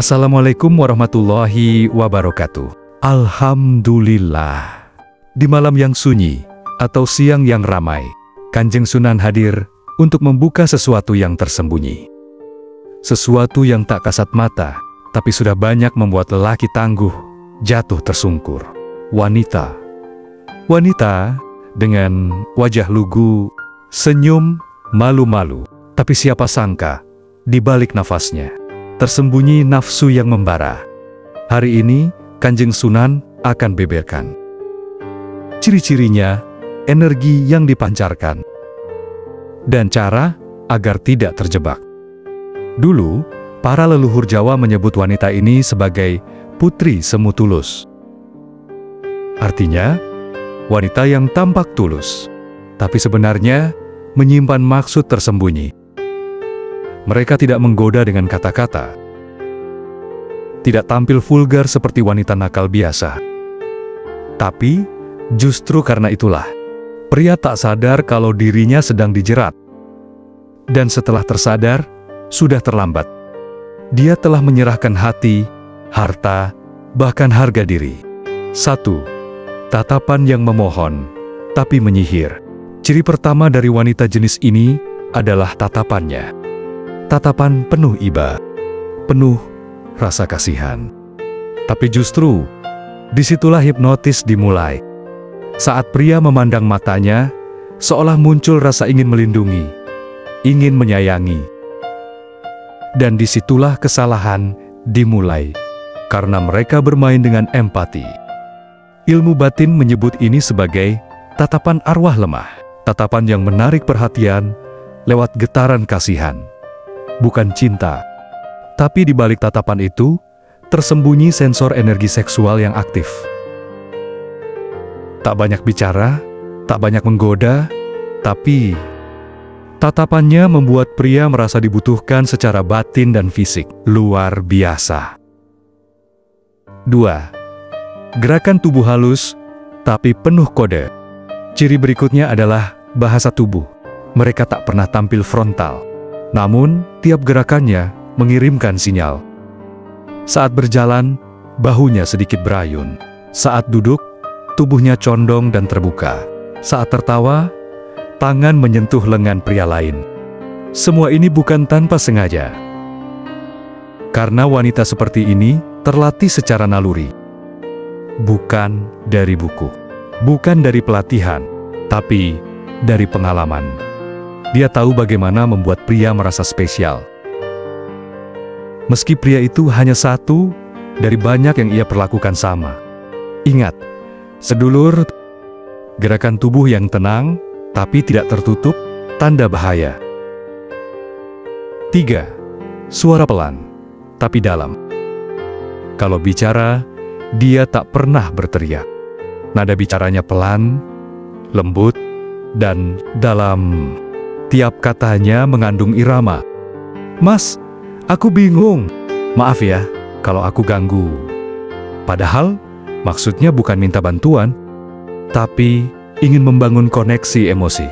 Assalamualaikum warahmatullahi wabarakatuh. Alhamdulillah. Di malam yang sunyi atau siang yang ramai, Kanjeng Sunan hadir untuk membuka sesuatu yang tersembunyi. Sesuatu yang tak kasat mata, tapi sudah banyak membuat lelaki tangguh jatuh tersungkur. Wanita. Wanita dengan wajah lugu, senyum, malu-malu. Tapi siapa sangka, di balik nafasnya tersembunyi nafsu yang membara. Hari ini, Kanjeng Sunan akan beberkan ciri-cirinya, energi yang dipancarkan, dan cara agar tidak terjebak. Dulu, para leluhur Jawa menyebut wanita ini sebagai putri semu tulus. Artinya, wanita yang tampak tulus, tapi sebenarnya menyimpan maksud tersembunyi. Mereka tidak menggoda dengan kata-kata, tidak tampil vulgar seperti wanita nakal biasa. Tapi, justru karena itulah, pria tak sadar kalau dirinya sedang dijerat. Dan setelah tersadar, sudah terlambat. Dia telah menyerahkan hati, harta, bahkan harga diri. 1. Tatapan yang memohon, tapi menyihir. Ciri pertama dari wanita jenis ini adalah tatapannya. Tatapan penuh iba, penuh rasa kasihan. Tapi justru, disitulah hipnotis dimulai. Saat pria memandang matanya, seolah muncul rasa ingin melindungi, ingin menyayangi. Dan disitulah kesalahan dimulai, karena mereka bermain dengan empati. Ilmu batin menyebut ini sebagai tatapan arwah lemah, tatapan yang menarik perhatian lewat getaran kasihan. Bukan cinta, tapi di balik tatapan itu, tersembunyi sensor energi seksual yang aktif. Tak banyak bicara, tak banyak menggoda, tapi tatapannya membuat pria merasa dibutuhkan secara batin dan fisik. Luar biasa. 2. Gerakan tubuh halus, tapi penuh kode. Ciri berikutnya adalah bahasa tubuh. Mereka tak pernah tampil frontal. Namun, tiap gerakannya mengirimkan sinyal. Saat berjalan, bahunya sedikit berayun. Saat duduk, tubuhnya condong dan terbuka. Saat tertawa, tangan menyentuh lengan pria lain. Semua ini bukan tanpa sengaja. Karena wanita seperti ini terlatih secara naluri. Bukan dari buku, bukan dari pelatihan, tapi dari pengalaman. Dia tahu bagaimana membuat pria merasa spesial. Meski pria itu hanya satu dari banyak yang ia perlakukan sama. Ingat, sedulur, gerakan tubuh yang tenang tapi tidak tertutup, tanda bahaya. 3. Suara pelan, tapi dalam. Kalau bicara, dia tak pernah berteriak. Nada bicaranya pelan, lembut, dan dalam. Tiap katanya mengandung irama. Mas, aku bingung. Maaf ya, kalau aku ganggu. Padahal, maksudnya bukan minta bantuan, tapi ingin membangun koneksi emosi.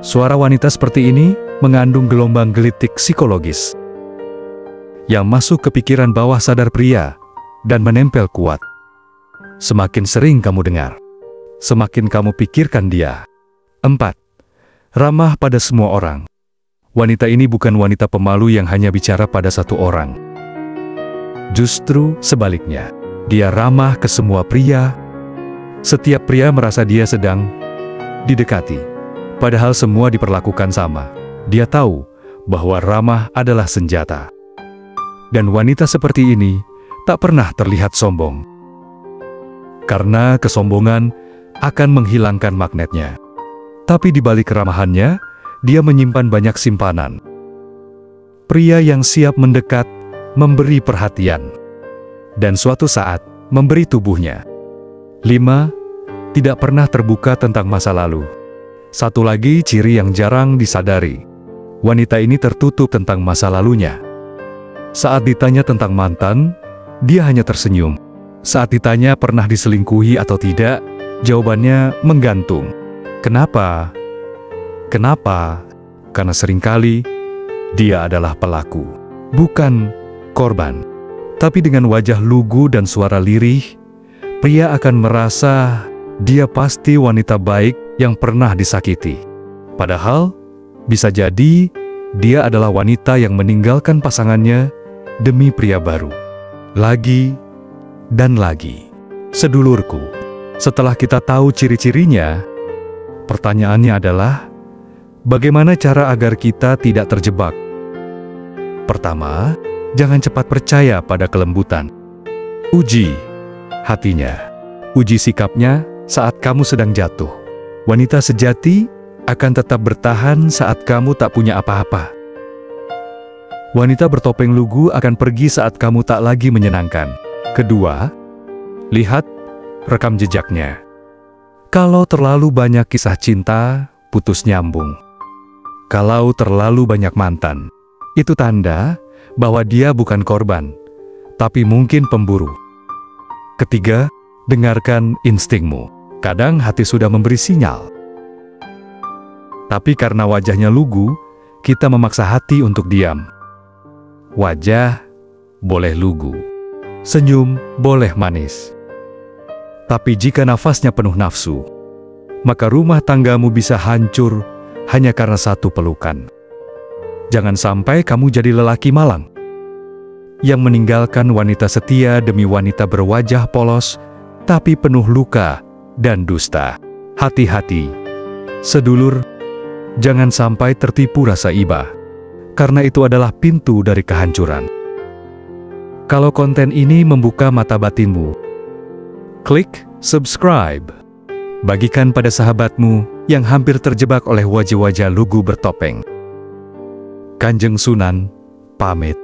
Suara wanita seperti ini mengandung gelombang gelitik psikologis yang masuk ke pikiran bawah sadar pria dan menempel kuat. Semakin sering kamu dengar, semakin kamu pikirkan dia. 4. Ramah pada semua orang. Wanita ini bukan wanita pemalu yang hanya bicara pada satu orang. Justru sebaliknya, dia ramah ke semua pria. Setiap pria merasa dia sedang didekati, padahal semua diperlakukan sama. Dia tahu bahwa ramah adalah senjata. Dan wanita seperti ini tak pernah terlihat sombong. Karena kesombongan akan menghilangkan magnetnya. Tapi di balik keramahannya, dia menyimpan banyak simpanan. Pria yang siap mendekat, memberi perhatian, dan suatu saat memberi tubuhnya. 5. Tidak pernah terbuka tentang masa lalu. Satu lagi ciri yang jarang disadari. Wanita ini tertutup tentang masa lalunya. Saat ditanya tentang mantan, dia hanya tersenyum. Saat ditanya pernah diselingkuhi atau tidak, jawabannya menggantung. Kenapa? Kenapa? Karena seringkali dia adalah pelaku, bukan korban. Tapi dengan wajah lugu dan suara lirih, pria akan merasa dia pasti wanita baik yang pernah disakiti. Padahal, bisa jadi dia adalah wanita yang meninggalkan pasangannya demi pria baru. Lagi dan lagi. Sedulurku, setelah kita tahu ciri-cirinya, pertanyaannya adalah, bagaimana cara agar kita tidak terjebak? Pertama, jangan cepat percaya pada kelembutan. Uji hatinya. Uji sikapnya saat kamu sedang jatuh. Wanita sejati akan tetap bertahan saat kamu tak punya apa-apa. Wanita bertopeng lugu akan pergi saat kamu tak lagi menyenangkan. Kedua, lihat rekam jejaknya. Kalau terlalu banyak kisah cinta, putus nyambung. Kalau terlalu banyak mantan, itu tanda bahwa dia bukan korban, tapi mungkin pemburu. Ketiga, dengarkan instingmu. Kadang hati sudah memberi sinyal. Tapi karena wajahnya lugu, kita memaksa hati untuk diam. Wajah boleh lugu, senyum boleh manis. Tapi jika nafasnya penuh nafsu, maka rumah tanggamu bisa hancur hanya karena satu pelukan. Jangan sampai kamu jadi lelaki malang yang meninggalkan wanita setia demi wanita berwajah polos, tapi penuh luka dan dusta. Hati-hati, sedulur, jangan sampai tertipu rasa iba, karena itu adalah pintu dari kehancuran. Kalau konten ini membuka mata batinmu, klik subscribe. Bagikan pada sahabatmu yang hampir terjebak oleh wajah-wajah lugu bertopeng. Kanjeng Sunan, pamit.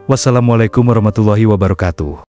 Wassalamualaikum warahmatullahi wabarakatuh.